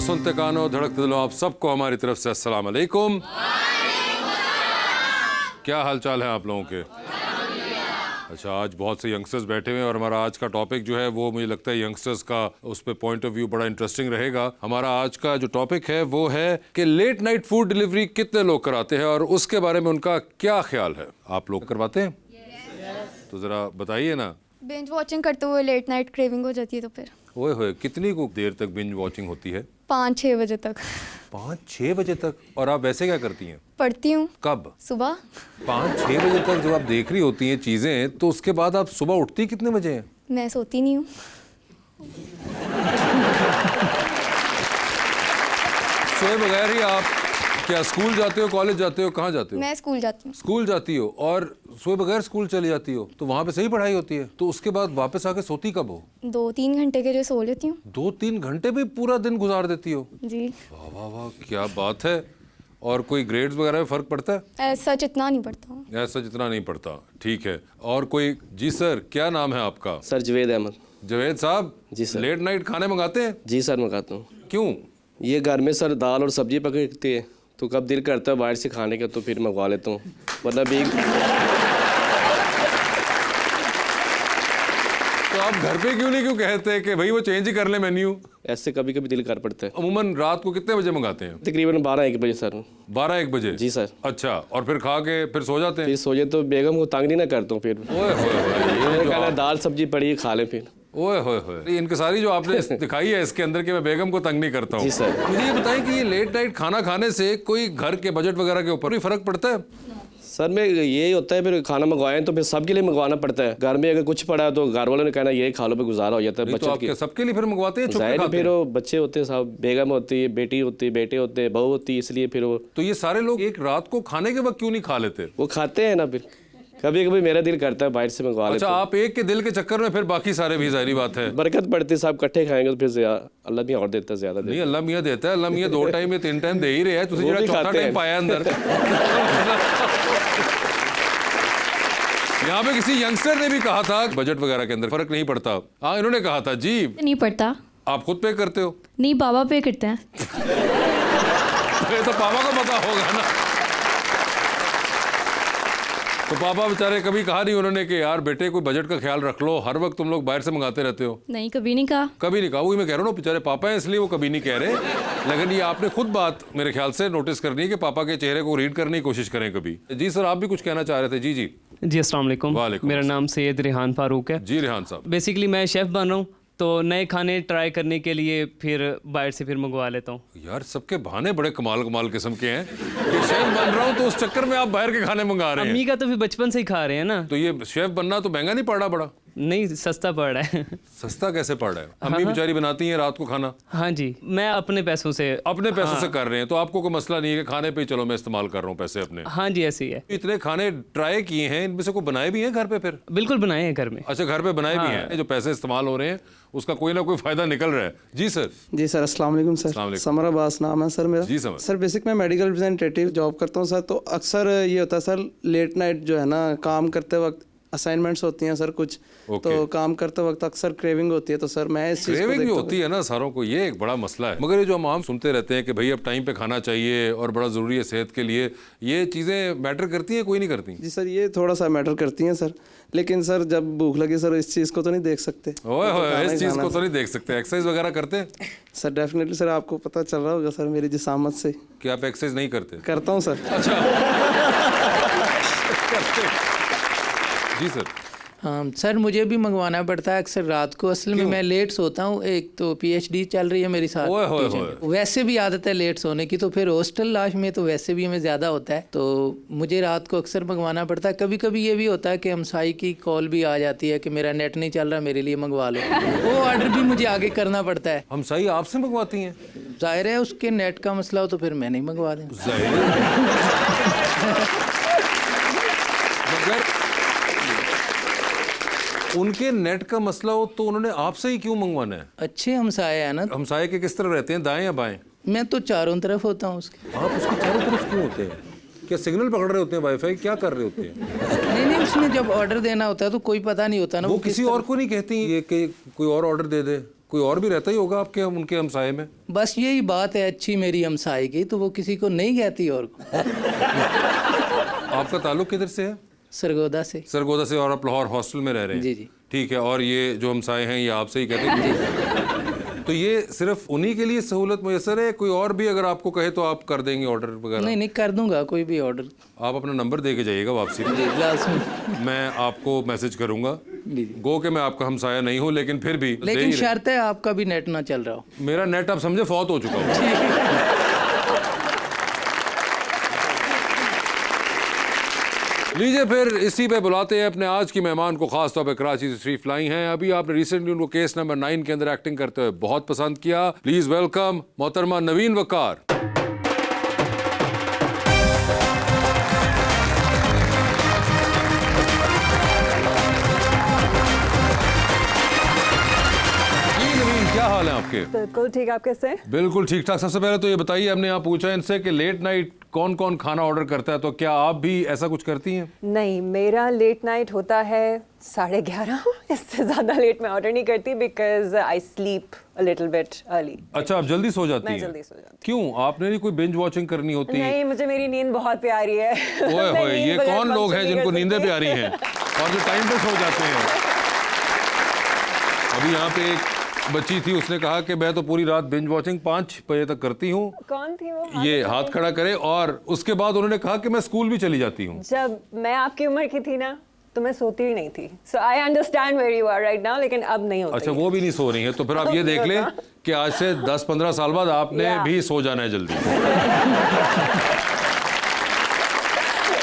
सुनते कानों धड़कते दिलों, आप सबको हमारी तरफ से अस्सलाम वालेकुम। क्या हाल चाल है आप लोगों के? अच्छा, आज बहुत से यंगस्टर्स बैठे हुए हैं और हमारा आज का टॉपिक जो है वो मुझे लगता है यंगस्टर्स का उस पे पॉइंट ऑफ व्यू बड़ा इंटरेस्टिंग रहेगा। हमारा आज का जो टॉपिक है वो है कि लेट नाइट फूड डिलीवरी कितने लोग कराते हैं और उसके बारे में उनका क्या ख्याल है। आप लोग करवाते हैं? तो ज़रा बताइए ना। बिंज वॉचिंग करते हुए लेट नाइट क्रेविंग हो जाती है तो फिर ओए होए, कितनी को देर तक बिंज वॉचिंग होती है? 5-6 बजे तक। 5-6 बजे तक? और आप वैसे क्या करती हैं? पढ़ती हूँ। कब? सुबह 5-6 बजे तक जब आप देख रही होती हैं चीजें, तो उसके बाद आप सुबह उठती कितने बजे हैं? मैं सोती नहीं हूँ। सोए बगैर ही आप क्या स्कूल जाते हो, कॉलेज जाते हो, कहाँ जाते हो? मैं स्कूल जाती हूँ। स्कूल जाती हो और सोए बगैर स्कूल चली जाती हो, तो वहाँ पे सही पढ़ाई होती है। तो उसके बाद वापस आके सोती कब हो? 2-3 घंटे के लिए सो लेती हूँ। 2-3 घंटे भी पूरा दिन गुजार देती हो? जी। वाह वाह वाह, क्या बात है। और कोई ग्रेड्स वगैरह में फ़र्क पड़ता है? सच इतना नहीं पड़ता। ऐसा जितना नहीं पड़ता, ठीक है। और कोई? जी सर, क्या नाम है आपका? सर जवेद अहमद। जवेद साहब जी सर। लेट नाइट खाने मंगाते हैं? जी सर मंगाता हूँ। क्यों? ये घर में सर दाल और सब्जी पकती है, तो कब दिल करता है बाहर से खाने का तो फिर मंगवा लेता हूँ। मतलब एक तो आप घर पे क्यों कहते हैं कि भाई वो चेंज ही कर ले मेन्यू? ऐसे कभी कभी दिल कर पड़ता है। अमूमन रात को कितने बजे मंगाते हैं? तकरीबन 12-1 बजे सर। 12-1 बजे? जी सर। अच्छा, और फिर खा के फिर सो जाते हैं? फिर सोचे तो बेगम को तंग नहीं ना करता हूँ फिर। ओए होए होए, ये जो कहना दाल सब्जी पड़ी है खा लें फिर। ओए होए होए, इनकी सारी जो आपने दिखाई है इसके अंदर कि मैं बेगम को तंग नहीं करता हूँ। जी सर। मुझे ये बताएं कि ये लेट नाइट खाना खाने से कोई घर के बजट वगैरह के ऊपर भी फर्क पड़ता है? सर में यही होता है, फिर खाना मंगवाएं तो फिर सबके लिए मंगवाना पड़ता है। घर में अगर कुछ पड़ा है तो घर वालों ने कहना यही खा लो, पे गुजारा हो जाता है। तो आपके सबके लिए फिर मंगवाते हैं? छुप के खाते फिर हैं? वो बच्चे होते हैं साहब, बेगम होती है, बेटी होती है, बेटे होते हैं, बहू होती है, इसलिए फिर वो तो ये सारे लोग एक रात को खाने के वक्त क्यों नहीं खा लेते? वो खाते हैं ना। फिर कभी कभी मेरा दिल करता है बाहर से मंगवा लेते अच्छा, आप एक के दिल के चक्कर में फिर बाकी सारे भी, जाहिर बात है। बरकत पड़ती है साहब, इकट्ठे खाएंगे तो फिर अल्लाह भी और देता है ज्यादा। नहीं, अल्लाह मियाँ देता है। अल्लाह मियाँ 2 टाइम या 3 टाइम दे ही रहे हैं। तुझे जरा चौथा टाइम पाया अंदर। यहाँ पे किसी यंगस्टर ने भी कहा था बजट वगैरह के अंदर फर्क नहीं पड़ता। हाँ, इन्होंने कहा था जी। नहीं पड़ता। आप खुद पे करते हो? नहीं, पापा पे करते हैं। तो पापा को पता होगा ना। तो पापा बेचारे कभी कहा नहीं उन्होंने कि यार बेटे कोई बजट का ख्याल रख लो, हर वक्त तुम लोग बाहर से मंगाते रहते हो? नहीं, कभी नहीं कहा। कभी नहीं कहा। वही मैं कह रहा हूँ, बेचारे पापा हैं इसलिए वो कभी नहीं कह रहे। लेकिन ये आपने खुद बात मेरे ख्याल से नोटिस करनी है कि पापा के चेहरे को रीड करने की कोशिश करें कभी। जी सर, आप भी कुछ कहना चाह रहे थे? जी जी जी, अस्सलाम वालेकुम। वालेकुम। मेरा नाम सैयद रेहान फारूक है। जी रेहान साहब। बेसिकली मैं शेफ़ बन रहा हूँ, तो नए खाने ट्राई करने के लिए फिर बाहर से फिर मंगवा लेता हूँ। यार सबके बहाने बड़े कमाल किस्म के हैं। ये शेफ बन रहा हूँ तो उस चक्कर में आप बाहर के खाने मंगा रहे हैं। अम्मी का तो फिर बचपन से ही खा रहे हैं ना। तो ये शेफ बनना तो महंगा नहीं पड़ रहा? बड़ा नहीं, सस्ता पड़ रहा है। सस्ता कैसे पड़ रहा है? अम्मी बेचारी बनाती हैं रात को खाना। हाँ जी, मैं अपने पैसों से। अपने पैसों से कर रहे हैं तो आपको कोई मसला नहीं है कि खाने पे चलो मैं इस्तेमाल कर रहा हूँ पैसे अपने? हाँ जी, ऐसे ही है। इतने खाने ट्राई किए हैं, इनमें से कोई बनाए भी हैं घर पे फिर? बिल्कुल बनाए हैं घर में। अच्छा, घर पे बनाए भी हैं। जो पैसे इस्तेमाल हो रहे हैं उसका कोई ना कोई फायदा निकल रहा है। जी सर। जी सर, अस्सलाम वालेकुम सर। अस्सलाम वालेकुम। समर अब्बास नाम है सर मेरा। जी समझ। सर बेसिक मैं मेडिकल रिप्रेजेंटेटिव जॉब करता हूँ सर। तो अक्सर ये होता है सर, लेट नाइट जो है ना काम करते वक्त असाइनमेंट्स होती हैं सर कुछ। तो काम करते वक्त अक्सर क्रेविंग होती है। तो सर मैं इस चीज़ को क्रेविंग होती है ना सारों को, ये एक बड़ा मसला है। मगर ये जो हम आम सुनते रहते हैं कि भाई अब टाइम पे खाना चाहिए और बड़ा ज़रूरी है सेहत के लिए, ये चीज़ें मैटर करती हैं? कोई नहीं करती? जी सर, ये थोड़ा सा मैटर करती हैं सर। लेकिन सर जब भूख लगे सर इस चीज़ को तो नहीं देख सकते। ओए होए, इस चीज़ को तो नहीं देख सकते। एक्सरसाइज वगैरह करते हैं? सर डेफिनेटली सर, आपको पता चल रहा होगा सर मेरी जिसामत से कि आप एक्सरसाइज नहीं करते? करता हूँ सर। अच्छा। जी सर। हाँ सर, मुझे भी मंगवाना पड़ता है अक्सर रात को। असल में मैं लेट सोता हूँ। एक तो पीएचडी चल रही है मेरी साथ। ओए होए होए। वैसे भी आदत है लेट सोने की, तो फिर हॉस्टल लाइफ में तो वैसे भी हमें ज़्यादा होता है, तो मुझे रात को अक्सर मंगवाना पड़ता है। कभी कभी ये भी होता है कि हमसाई की कॉल भी आ जाती है कि मेरा नेट नहीं चल रहा, मेरे लिए मंगवा लो। वो ऑर्डर भी मुझे आगे करना पड़ता है। हमसाई आपसे मंगवाती हैं? जाहिर है उसके नेट का मसला हो तो फिर मैं नहीं मंगवा दूँ। उनके नेट का मसला हो तो उन्होंने आपसे ही क्यों मंगवाना है? अच्छे हमसाए हैं ना। हमसाये के किस तरह रहते हैं, दाएं या बाएं? मैं तो चारों तरफ होता हूँ उसके। आप उसके चारों तरफ क्यों होते हैं? क्या सिग्नल पकड़ रहे होते हैं, वाईफाई क्या कर रहे होते हैं? नहीं, उसने जब ऑर्डर देना होता है तो कोई पता नहीं होता ना। वो किसी और को नहीं कहती ये कि कोई और ऑर्डर दे दे, कोई और भी रहता ही होगा आपके उनके हमसाये में? बस यही बात है अच्छी मेरी हमसाई की, तो वो किसी को नहीं कहती और को। आपका ताल्लुक किधर से है? सरगोदा से। सरगोदा से, और आप लाहौर हॉस्टल में रह रहे हैं? जी जी। ठीक है, और ये जो हमसाये हैं ये आपसे ही कहते हैं? तो ये सिर्फ उन्हीं के लिए सहूलत मुयसर है, कोई और भी अगर आपको कहे तो आप कर देंगे ऑर्डर वगैरह? नहीं कर दूंगा कोई भी ऑर्डर। आप अपना नंबर दे के जाइएगा वापसी में। जी लाजमी। मैं आपको मैसेज करूंगा। जी। गो के मैं आपका हमसाया नहीं हूँ, लेकिन फिर भी दे लेकिन ही रहे। शर्त है आपका भी नेट ना चल रहा हो। मेरा नेट आप समझे फौत हो चुका हूँ। लीजिए फिर इसी पे बुलाते हैं अपने आज की मेहमान को, खास तौर पे कराची से तशरीफ लाई हैं। अभी आपने रिसेंटली उनको केस नंबर 9 के अंदर एक्टिंग करते हुए बहुत पसंद किया। प्लीज वेलकम मोहतरमा नवीन वकार। जी नवीन, क्या हाल है आपके? बिल्कुल ठीक, आप कैसे हैं? बिल्कुल ठीक ठाक। सबसे पहले तो ये बताइए, हमने यहाँ पूछा इनसे कि लेट नाइट कौन कौन खाना ऑर्डर करता है, तो क्या आप भी ऐसा कुछ करती हैं? नहीं, मेरा लेट नाइट होता है 11:30। इससे ज़्यादा लेट मैं ऑर्डर नहीं करती because I sleep a little bit early. अच्छा, आप जल्दी सो जाती मैं हैं? जल्दी सो जाती क्यों? आपने नहीं कोई बिंज वॉचिंग करनी होती? नहीं, मुझे मेरी नींद बहुत प्यारी है। ओए मैं होए, नींद ये बगैर कौन लोग function हैं नहीं जिनको कर नींदें सकती। प्यारी हैं और जो टाइम पे सो जाते हैं? अभी यहाँ पे एक बच्ची थी, उसने कहा कि मैं तो पूरी रात बिंज वॉचिंग 5 बजे तक करती हूँ। कौन थी वो? ये हाथ खड़ा करे, और उसके बाद उन्होंने कहा कि मैं स्कूल भी चली जाती हूँ। जब मैं आपकी उम्र की थी ना, तो मैं सोती ही नहीं थी। So I understand where you are right now, लेकिन अब नहीं होती। अच्छा, वो भी नहीं सो रही है, तो फिर आप ये देख लें कि आज से 10-15 साल बाद आपने भी सो जाना है जल्दी।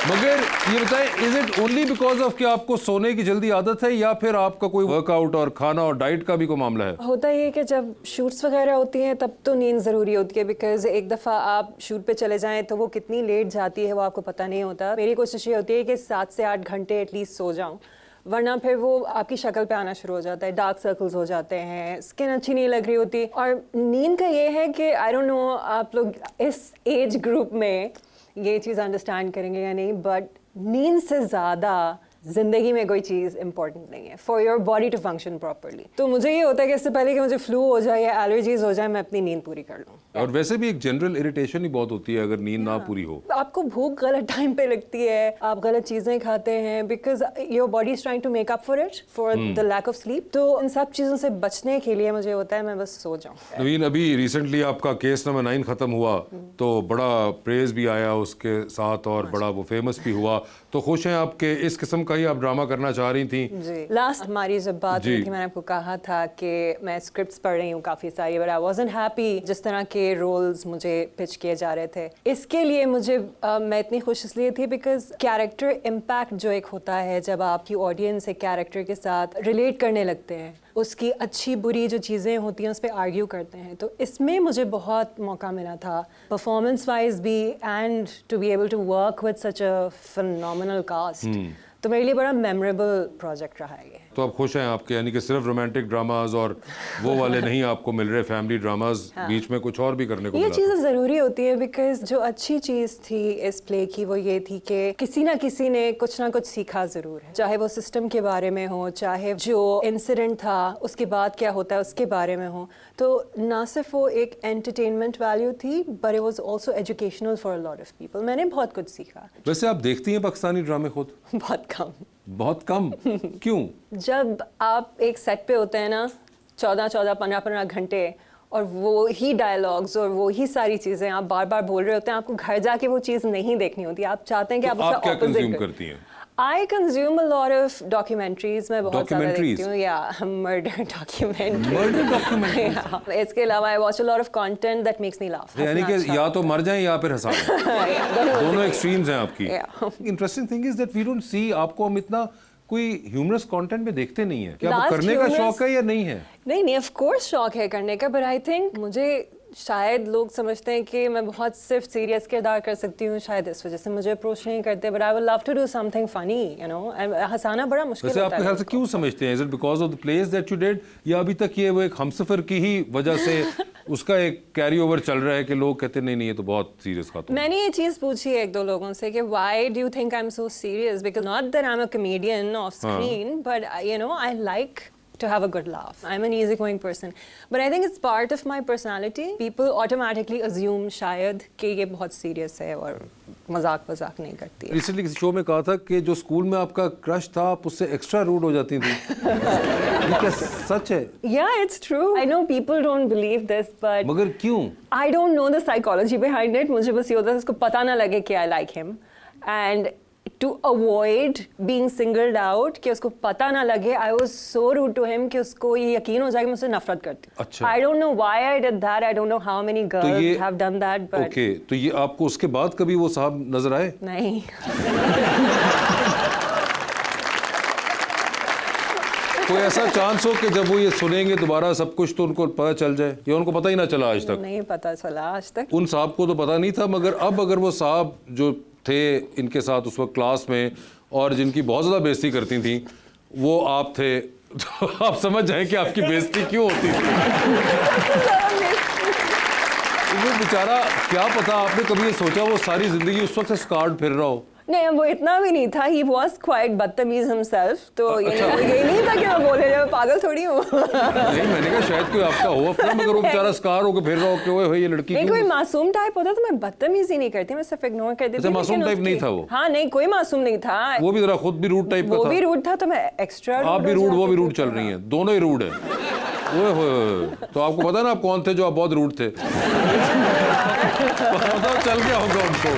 मगर ये बताएं, is it only because of कि आपको सोने की जल्दी आदत है, या फिर आपका कोई वर्कआउट और खाना और डाइट का भी कोई मामला है? होता ये कि जब शूट्स वगैरह होती हैं तब तो नींद ज़रूरी होती है, बिकॉज एक दफ़ा आप शूट पे चले जाएं तो वो कितनी लेट जाती है वो आपको पता नहीं होता। मेरी कोशिश ये होती है कि 7 से 8 घंटे एटलीस्ट सो जाऊं, वरना फिर वो आपकी शक्ल पे आना शुरू हो जाता है, डार्क सर्कल्स हो जाते हैं, स्किन अच्छी नहीं लग रही होती। और नींद का ये है कि आई डोंट नो आप लोग इस एज ग्रुप में ये चीज़ अंडरस्टैंड करेंगे या नहीं, बट नींद से ज़्यादा जिंदगी में कोई चीज़ इंपॉर्टेंट नहीं है for your body to function properly. तो मुझे ये होता है कि इससे पहले कि मुझे फ्लू हो जाए या एलर्जीज हो जाए, मैं अपनी नींद पूरी कर लूँ। और वैसे भी एक जनरल इरिटेशन ही बहुत होती है अगर नींद ना पूरी हो। आपको भूख गलत टाइम पे लगती है, आप गलत चीज़ें खाते हैं, because your body is trying to make up for it, for the lack of sleep. तो इन सब चीज़ों से बचने के लिए मुझे होता है मैं बस सो जाऊँ। नवीन, अभी रिसेंटली आपका केस नंबर 9 खत्म हुआ, तो बड़ा प्रेज भी आया उसके साथ और बड़ा वो फेमस भी हुआ, तो खुश हैं आपके इस किस्म का ही आप ड्रामा करना चाह रही थी? जी, लास्ट हमारी जब बात हुई थी मैंने आपको कहा था कि मैं स्क्रिप्ट्स पढ़ रही हूँ काफ़ी सारी, बट आई वाज़न्ट हैप्पी जिस तरह के रोल्स मुझे पिच किए जा रहे थे। इसके लिए मुझे मैं इतनी खुश इसलिए थी बिकॉज कैरेक्टर इम्पैक्ट जो एक होता है, जब आपकी ऑडियंस एक कैरेक्टर के साथ रिलेट करने लगते हैं, उसकी अच्छी बुरी जो चीज़ें होती हैं उस पर आर्ग्यू करते हैं, तो इसमें मुझे बहुत मौका मिला था परफॉर्मेंस वाइज भी, and to be able to work with such a phenomenal cast. तो मेरे लिए बड़ा मेमोरेबल प्रोजेक्ट रहा है ये। तो आप खुश हैं आपके, यानी कि सिर्फ रोमांटिक ड्रामाज और वो वाले नहीं आपको मिल रहे, फैमिली ड्रामाज बीच में कुछ और भी करने को ये मिला? चीज़ें ज़रूरी होती है बिकॉज जो अच्छी चीज़ थी इस प्ले की वो ये थी कि किसी ना किसी ने कुछ ना कुछ सीखा ज़रूर है, चाहे वो सिस्टम के बारे में हो, चाहे जो इंसिडेंट था उसके बाद क्या होता है उसके बारे में हो। तो ना सिर्फ वो एक एंटरटेनमेंट वैल्यू थी, but it was also educational for a lot of people. मैंने बहुत कुछ सीखा। वैसे आप देखती हैं पाकिस्तानी ड्रामे खुद? बहुत कम। बहुत कम? क्यों? जब आप एक सेट पे होते हैं ना 14-14, 15-15 घंटे, और वो ही डायलॉग्स और वो ही सारी चीज़ें आप बार बार बोल रहे होते हैं, आपको घर जाके वो चीज़ नहीं देखनी होती, आप चाहते हैं कि तो आप आप क्या कंज्यूम करती हैं? I consume a lot of documentaries. मैं बहुत ज़्यादा देखती हूँ, yeah, murder documentaries. Murder documentaries? Yeah. इसके अलावा I watch a lot of content that makes me laugh. यानी कि या तो मर जाएं या फिर हंसा दें। दोनों एक्सट्रीम्स हैं आपकी। Interesting thing is that we don't see, आपको हम इतना कोई ह्यूमरस कंटेंट में देखते नहीं है। क्या आपको करने का शौक है या नहीं है? नहीं, ऑफ कोर्स शौक है करने का, बट आई थिंक मुझे शायद लोग समझते हैं कि मैं बहुत सिर्फ सीरियस किरदार कर सकती हूँ, शायद इस वजह से मुझे अप्रोच नहीं करते, but I would love to do something funny, you know. हंसाना बड़ा मुश्किल होता है। वैसे आपके ख्याल से क्यों समझते हैं? Is it because of the place that you did, या अभी तक ये वो एक हमसफर की ही वजह से उसका एक कैरी ओवर चल रहा है कि लोग कहते नहीं ये तो बहुत सीरियस खातून? मैंने ये चीज़ पूछी है 1-2 लोगों से कि why do you think I am so serious, because not that I am a comedian of screen, but you know I like to have a good laugh. I'm an easygoing person, but I think it's part of my personality. People automatically assume शायद कि ये बहुत serious है और मजाक नहीं करती है. रिसेंटली किसी शो में कहा था कि जो स्कूल में आपका क्रश था आप उससे एक्स्ट्रा रूड हो जाती थी. ये क्या सच है? Yeah, it's true. I know people don't believe this, but मगर क्यों? I don't know the psychology behind it. मुझे बस ये होता है उसको पता ना लगे कि I like him, and to avoid being singled out, कि उसको पता ना लगे, I was so rude to him कि उसको ये यकीन हो जाए कि मैं उससे नफरत करती हूँ. अच्छा. I don't know why I did that. I don't know how many girls have done that, but okay, तो ये आपको उसके बाद कभी वो साहब नजर आए? नहीं. कोई ऐसा चांस हो कि जब वो ये सुनेंगे दोबारा सब कुछ तो उनको पता चल जाए, या उनको पता ही ना चला आज तक? नहीं पता चला आज तक. उन साहब को तो पता नहीं था, मगर अब अगर वो साहब जो थे इनके साथ उस वक्त क्लास में और जिनकी बहुत ज़्यादा बेइज्जती करती थी वो आप थे, तो आप समझ जाएं कि आपकी बेइज्जती क्यों होती थी. वो बेचारा, क्या पता आपने कभी ये सोचा वो सारी ज़िंदगी उस वक्त से स्कार्ड फिर रहा हो? नहीं, वो इतना भी नहीं था. He was quite बदतमीज himself. तो ये नहीं था कि मैं बोले मैं पागल थोड़ी हूँ. नहीं, मैंने कहा शायद कोई आपका हो अपना, मगर वो बेचारा स्कार होकर फिर रहा हो कि ओए ये लड़की नहीं, क्यों? कोई मासूम टाइप होता तो मैं बदतमीजी नहीं करती, मैं सिर्फ इग्नोर कर देती. अच्छा, मासूम लेकिन टाइप नहीं उसकी- था वो? हाँ, नहीं, कोई मासूम नहीं था. वो भी जरा खुद भी रूड टाइप का वो था. भी रूड था तो मैं एक्स्ट्रा. आप भी रूड, वो भी रूड चल रही हैं, दोनों ही रूड है. ओए होए, तो आपको पता ना आप कौन थे जो आप बहुत रूड थे? पता चल गया होगा उनको.